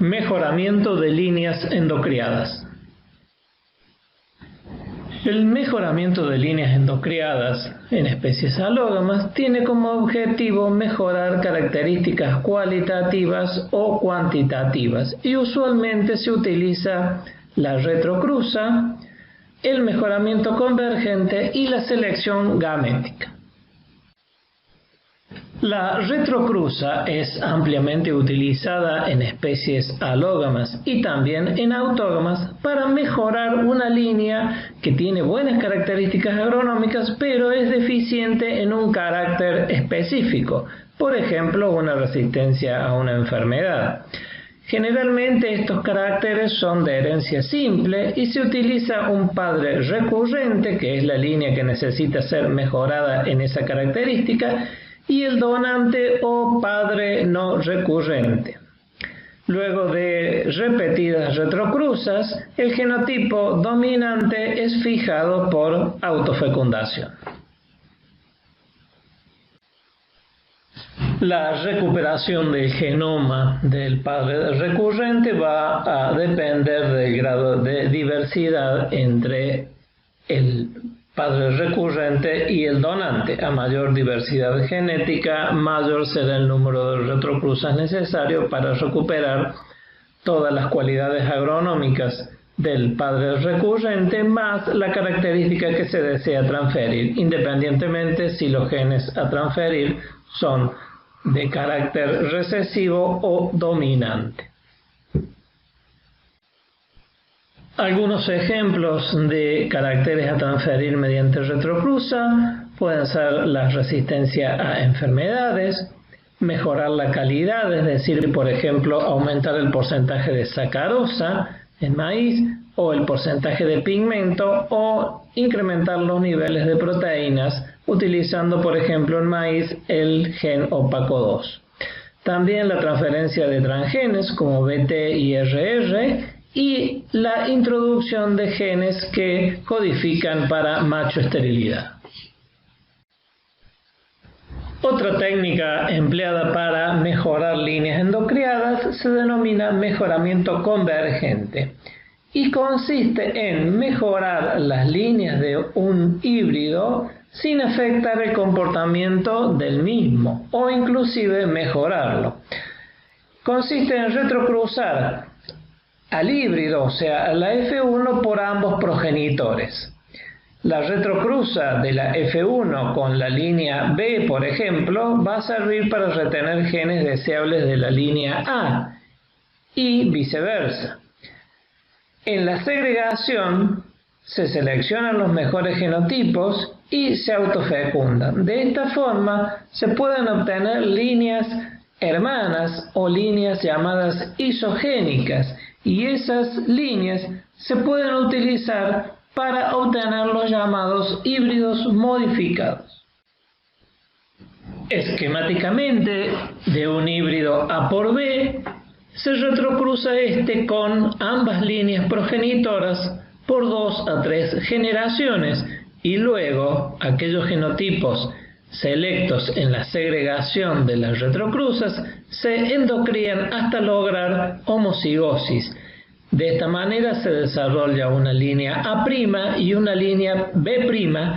Mejoramiento de líneas endocriadas. El mejoramiento de líneas endocriadas en especies alógamas tiene como objetivo mejorar características cualitativas o cuantitativas y usualmente se utiliza la retrocruza, el mejoramiento convergente y la selección gamética. La retrocruza es ampliamente utilizada en especies alógamas y también en autógamas para mejorar una línea que tiene buenas características agronómicas pero es deficiente en un carácter específico, por ejemplo una resistencia a una enfermedad. Generalmente estos caracteres son de herencia simple y se utiliza un padre recurrente, que es la línea que necesita ser mejorada en esa característica, y el donante o padre no recurrente. Luego de repetidas retrocruzas, el genotipo dominante es fijado por autofecundación. La recuperación del genoma del padre recurrente va a depender del grado de diversidad entre el padre recurrente y el donante. A mayor diversidad genética, mayor será el número de retrocruzas necesario para recuperar todas las cualidades agronómicas del padre recurrente más la característica que se desea transferir, independientemente si los genes a transferir son de carácter recesivo o dominante. Algunos ejemplos de caracteres a transferir mediante retrocruza pueden ser la resistencia a enfermedades, mejorar la calidad, es decir, por ejemplo, aumentar el porcentaje de sacarosa en maíz o el porcentaje de pigmento o incrementar los niveles de proteínas utilizando, por ejemplo, en maíz el gen opaco 2. También la transferencia de transgenes como BT y RR y la introducción de genes que codifican para machoesterilidad. Otra técnica empleada para mejorar líneas endocriadas se denomina mejoramiento convergente y consiste en mejorar las líneas de un híbrido sin afectar el comportamiento del mismo o inclusive mejorarlo. Consiste en retrocruzar al híbrido, o sea, a la F1 por ambos progenitores. La retrocruza de la F1 con la línea B, por ejemplo, va a servir para retener genes deseables de la línea A y viceversa. En la segregación se seleccionan los mejores genotipos y se autofecundan. De esta forma se pueden obtener líneas hermanas o líneas llamadas isogénicas y esas líneas se pueden utilizar para obtener los llamados híbridos modificados. Esquemáticamente, de un híbrido A por B, se retrocruza este con ambas líneas progenitoras por 2 a 3 generaciones y luego aquellos genotipos selectos en la segregación de las retrocruzas se endocrían hasta lograr homocigosis. De esta manera se desarrolla una línea A' y una línea B',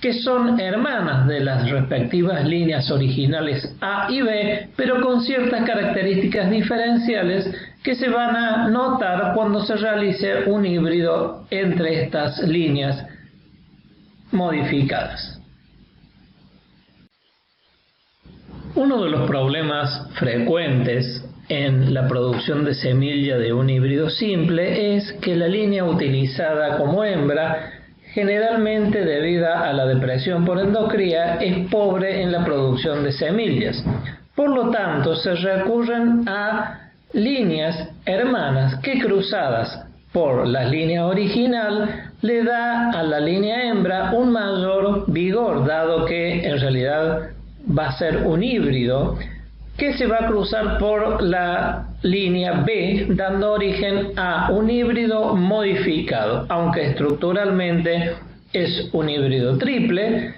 que son hermanas de las respectivas líneas originales A y B, pero con ciertas características diferenciales que se van a notar cuando se realice un híbrido entre estas líneas modificadas. Uno de los problemas frecuentes en la producción de semilla de un híbrido simple es que la línea utilizada como hembra, generalmente debida a la depresión por endocría, es pobre en la producción de semillas. Por lo tanto, se recurren a líneas hermanas que, cruzadas por la línea original, le da a la línea hembra un mayor vigor, dado que en realidad va a ser un híbrido que se va a cruzar por la línea B, dando origen a un híbrido modificado. Aunque estructuralmente es un híbrido triple,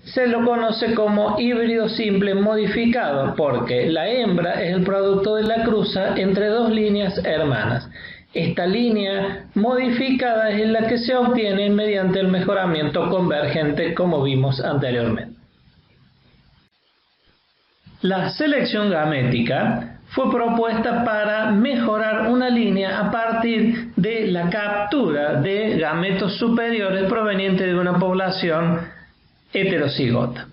se lo conoce como híbrido simple modificado, porque la hembra es el producto de la cruza entre dos líneas hermanas. Esta línea modificada es la que se obtiene mediante el mejoramiento convergente, como vimos anteriormente. La selección gamética fue propuesta para mejorar una línea a partir de la captura de gametos superiores provenientes de una población heterocigota.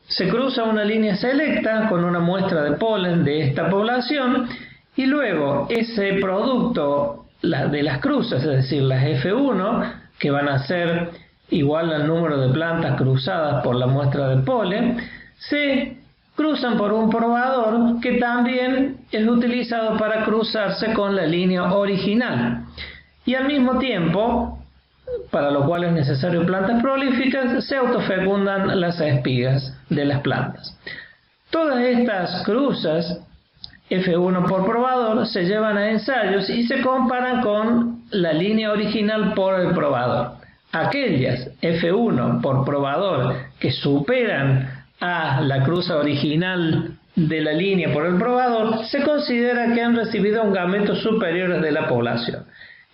Se cruza una línea selecta con una muestra de polen de esta población y luego ese producto de las cruzas, es decir, las F1, que van a ser igual al número de plantas cruzadas por la muestra de polen, se cruzan por un probador que también es utilizado para cruzarse con la línea original. Y al mismo tiempo, para lo cual es necesario plantas prolíficas, se autofecundan las espigas de las plantas. Todas estas cruzas F1 por probador se llevan a ensayos y se comparan con la línea original por el probador. Aquellas F1 por probador que superan a la cruza original de la línea por el probador se considera que han recibido un gameto superiores de la población.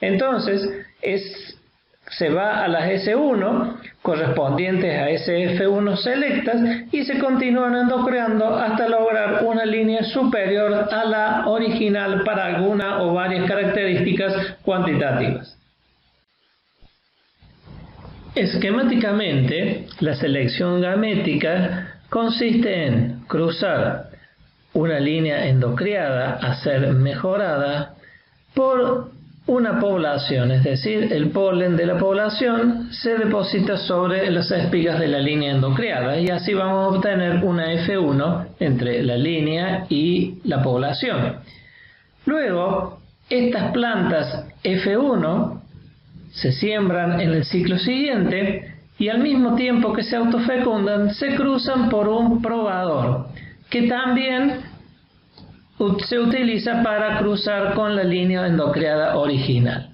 Entonces se va a las S1 correspondientes a SF1 selectas y se continúan endocreando hasta lograr una línea superior a la original para alguna o varias características cuantitativas. Esquemáticamente, la selección gamética consiste en cruzar una línea endocreada a ser mejorada por una población, es decir, el polen de la población se deposita sobre las espigas de la línea endocreada y así vamos a obtener una F1 entre la línea y la población. Luego, estas plantas F1 se siembran en el ciclo siguiente y al mismo tiempo que se autofecundan se cruzan por un probador que también se utiliza para cruzar con la línea endocreada original.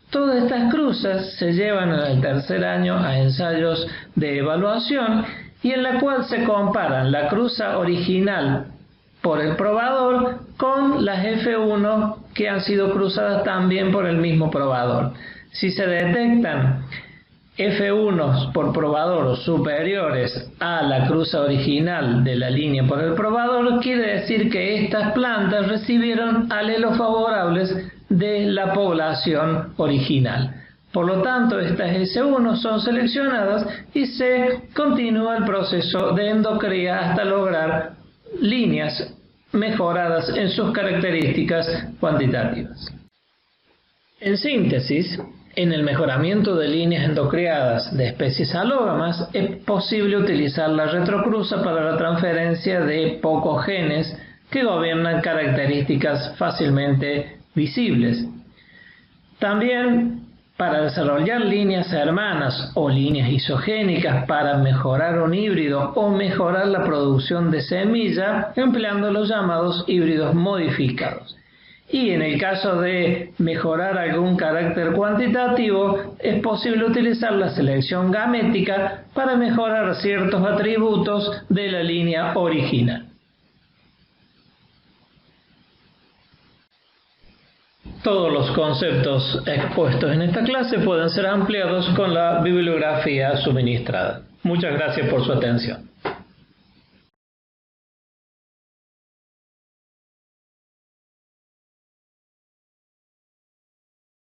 Todas estas cruzas se llevan en el tercer año a ensayos de evaluación y en la cual se comparan la cruza original por el probador con las F1 que han sido cruzadas también por el mismo probador. Si se detectan F1 por probador superiores a la cruza original de la línea por el probador, quiere decir que estas plantas recibieron alelos favorables de la población original. Por lo tanto, estas S1 son seleccionadas y se continúa el proceso de endocrea hasta lograr líneas mejoradas en sus características cuantitativas. En síntesis, en el mejoramiento de líneas endocreadas de especies alógamas es posible utilizar la retrocruza para la transferencia de pocos genes que gobiernan características fácilmente visibles. También para desarrollar líneas hermanas o líneas isogénicas para mejorar un híbrido o mejorar la producción de semilla empleando los llamados híbridos modificados. Y en el caso de mejorar algún carácter cuantitativo, es posible utilizar la selección gamética para mejorar ciertos atributos de la línea original. Todos los conceptos expuestos en esta clase pueden ser ampliados con la bibliografía suministrada. Muchas gracias por su atención.